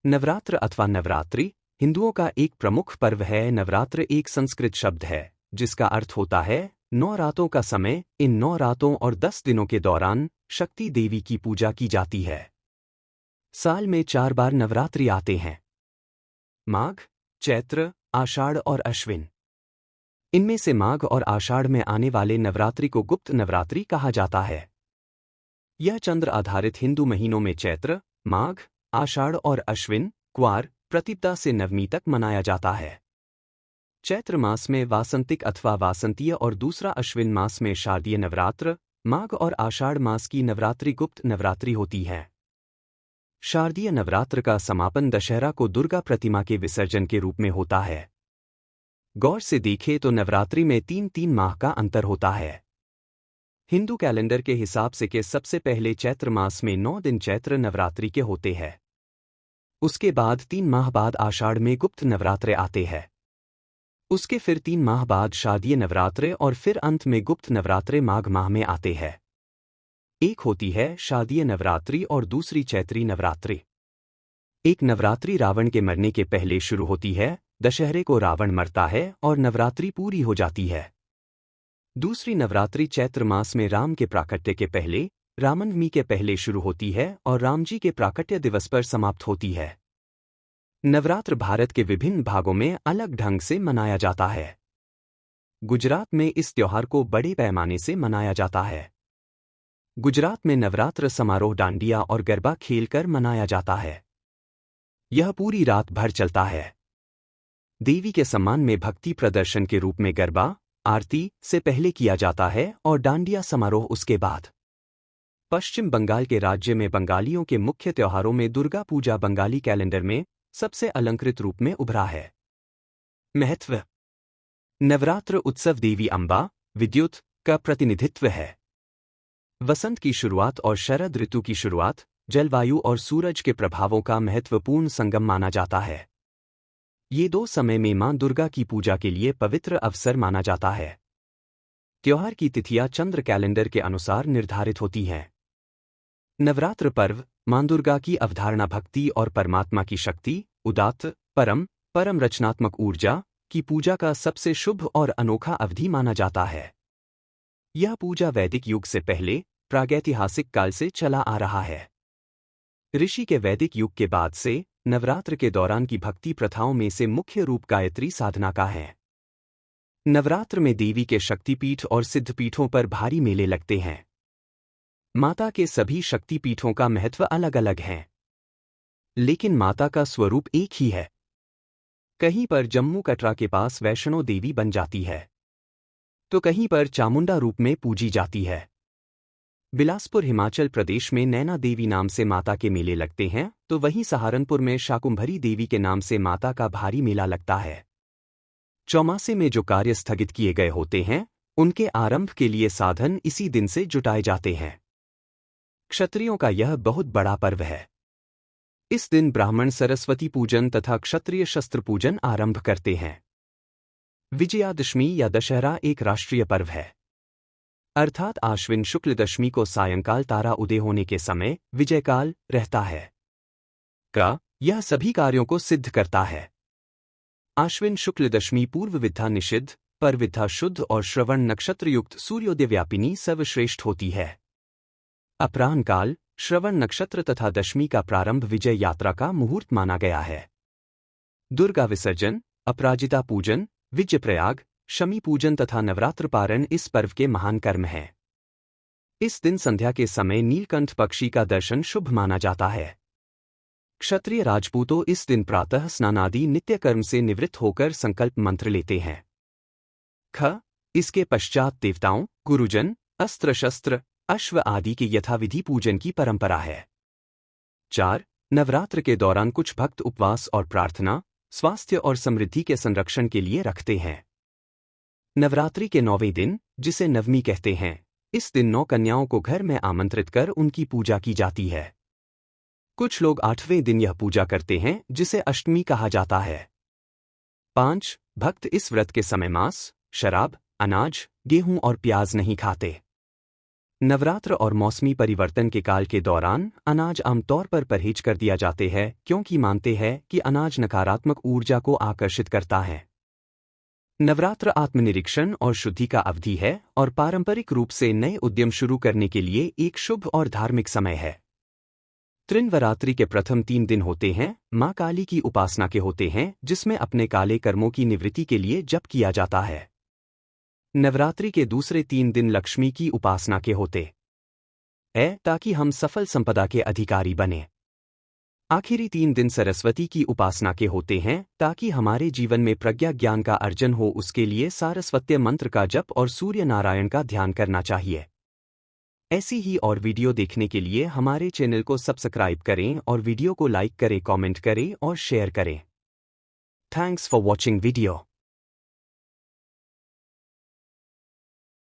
नवरात्र अथवा नवरात्रि हिंदुओं का एक प्रमुख पर्व है। नवरात्र एक संस्कृत शब्द है जिसका अर्थ होता है 9 रातों का समय। इन 9 रातों और 10 दिनों के दौरान शक्ति देवी की पूजा की जाती है। साल में 4 बार नवरात्रि आते हैं: माघ, चैत्र, आषाढ़ और अश्विन। इनमें से माघ और आषाढ़ में आने वाले नवरात्रि को गुप्त नवरात्रि कहा जाता है। यह चंद्र आधारित हिंदू महीनों में चैत्र, माघ, आषाढ़ और अश्विन, क्वार, प्रतिपदा से नवमी तक मनाया जाता है। चैत्र मास में वासंतिक अथवा वासंतीय और दूसरा अश्विन मास में शारदीय नवरात्र, माघ और आषाढ़ मास की नवरात्रि गुप्त नवरात्रि होती है। शारदीय नवरात्र का समापन दशहरा को दुर्गा प्रतिमा के विसर्जन के रूप में होता है। गौर से देखें तो नवरात्रि में 3 माह का अंतर होता है। हिंदू कैलेंडर के हिसाब से के सबसे पहले चैत्र मास में 9 दिन चैत्र नवरात्रि के होते हैं। उसके बाद 3 माह बाद आषाढ़ में गुप्त नवरात्रे आते हैं। उसके फिर 3 माह बाद शारदीय नवरात्रे और फिर अंत में गुप्त नवरात्रे माघ माह में आते हैं। एक होती है शारदीय नवरात्रि और दूसरी चैत्री नवरात्रि। एक नवरात्रि रावण के मरने के पहले शुरू होती है। दशहरे को रावण मरता है और नवरात्रि पूरी हो जाती है। दूसरी नवरात्रि चैत्र मास में राम के प्राकट्य के पहले, रामनवमी के पहले शुरू होती है और रामजी के प्राकट्य दिवस पर समाप्त होती है। नवरात्र भारत के विभिन्न भागों में अलग ढंग से मनाया जाता है। गुजरात में इस त्योहार को बड़े पैमाने से मनाया जाता है। गुजरात में नवरात्र समारोह डांडिया और गरबा खेलकर मनाया जाता है। यह पूरी रात भर चलता है। देवी के सम्मान में भक्ति प्रदर्शन के रूप में गरबा आरती से पहले किया जाता है और डांडिया समारोह उसके बाद। पश्चिम बंगाल के राज्य में बंगालियों के मुख्य त्योहारों में दुर्गा पूजा बंगाली कैलेंडर में सबसे अलंकृत रूप में उभरा है। महत्व: नवरात्र उत्सव देवी अम्बा, विद्युत का प्रतिनिधित्व है। वसंत की शुरुआत और शरद ऋतु की शुरुआत जलवायु और सूरज के प्रभावों का महत्वपूर्ण संगम माना जाता है। ये 2 समय में मां दुर्गा की पूजा के लिए पवित्र अवसर माना जाता है। त्योहार की तिथियां चंद्र कैलेंडर के अनुसार निर्धारित होती हैं। नवरात्र पर्व मां दुर्गा की अवधारणा भक्ति और परमात्मा की शक्ति, उदात्त, परम रचनात्मक ऊर्जा की पूजा का सबसे शुभ और अनोखा अवधि माना जाता है। यह पूजा वैदिक युग से पहले प्रागैतिहासिक काल से चला आ रहा है। ऋषि के वैदिक युग के बाद से नवरात्र के दौरान की भक्ति प्रथाओं में से मुख्य रूप गायत्री साधना का है। नवरात्र में देवी के शक्तिपीठ और सिद्धपीठों पर भारी मेले लगते हैं। माता के सभी शक्तिपीठों का महत्व अलग अलग है, लेकिन माता का स्वरूप एक ही है। कहीं पर जम्मू कटरा के पास वैष्णो देवी बन जाती है, तो कहीं पर चामुंडा रूप में पूजी जाती है। बिलासपुर हिमाचल प्रदेश में नैना देवी नाम से माता के मेले लगते हैं, तो वहीं सहारनपुर में शाकुंभरी देवी के नाम से माता का भारी मेला लगता है। चौमासे में जो कार्य स्थगित किए गए होते हैं, उनके आरंभ के लिए साधन इसी दिन से जुटाए जाते हैं। क्षत्रियों का यह बहुत बड़ा पर्व है। इस दिन ब्राह्मण सरस्वती पूजन तथा क्षत्रिय शस्त्र पूजन आरंभ करते हैं। विजयादशमी या दशहरा एक राष्ट्रीय पर्व है, अर्थात आश्विन शुक्ल दशमी को सायंकाल तारा उदय होने के समय विजयकाल रहता है। यह सभी कार्यों को सिद्ध करता है। आश्विन शुक्ल दशमी पूर्व विद्या निषिद्ध, पर विद्या शुद्ध और श्रवण नक्षत्र युक्त सूर्योदय व्यापिनी सर्वश्रेष्ठ होती है। अपराह्न काल, श्रवण नक्षत्र तथा दशमी का प्रारंभ विजय यात्रा का मुहूर्त माना गया है। दुर्गा विसर्जन, अपराजिता पूजन, विजयप्रयाग, शमी पूजन तथा नवरात्र पारण इस पर्व के महान कर्म हैं। इस दिन संध्या के समय नीलकंठ पक्षी का दर्शन शुभ माना जाता है। क्षत्रिय राजपूतों इस दिन प्रातः स्नानादि नित्य कर्म से निवृत्त होकर संकल्प मंत्र लेते हैं। इसके पश्चात देवताओं, गुरुजन, अस्त्र शस्त्र, अश्व आदि के यथाविधि पूजन की परंपरा है। 4. नवरात्र के दौरान कुछ भक्त उपवास और प्रार्थना, स्वास्थ्य और समृद्धि के संरक्षण के लिए रखते हैं। नवरात्रि के 9वें दिन, जिसे नवमी कहते हैं, इस दिन 9 कन्याओं को घर में आमंत्रित कर उनकी पूजा की जाती है। कुछ लोग 8वें दिन यह पूजा करते हैं, जिसे अष्टमी कहा जाता है। 5. भक्त इस व्रत के समय मांस, शराब, अनाज, गेहूं और प्याज नहीं खाते। नवरात्र और मौसमी परिवर्तन के काल के दौरान अनाज आमतौर पर परहेज कर दिया जाते हैं क्योंकि मानते हैं कि अनाज नकारात्मक ऊर्जा को आकर्षित करता है। नवरात्र आत्मनिरीक्षण और शुद्धि का अवधि है और पारंपरिक रूप से नए उद्यम शुरू करने के लिए एक शुभ और धार्मिक समय है। त्रिनवरात्रि के प्रथम 3 दिन होते हैं माँ काली की उपासना के होते हैं, जिसमें अपने काले कर्मों की निवृत्ति के लिए जप किया जाता है। नवरात्रि के दूसरे 3 दिन लक्ष्मी की उपासना के होते हैं ताकि हम सफल संपदा के अधिकारी बने। आखिरी 3 दिन सरस्वती की उपासना के होते हैं ताकि हमारे जीवन में प्रज्ञा ज्ञान का अर्जन हो। उसके लिए सारस्वत्य मंत्र का जप और सूर्य नारायण का ध्यान करना चाहिए। ऐसी ही और वीडियो देखने के लिए हमारे चैनल को सब्सक्राइब करें और वीडियो को लाइक करें, कमेंट करें और शेयर करें। Thanks for watching video.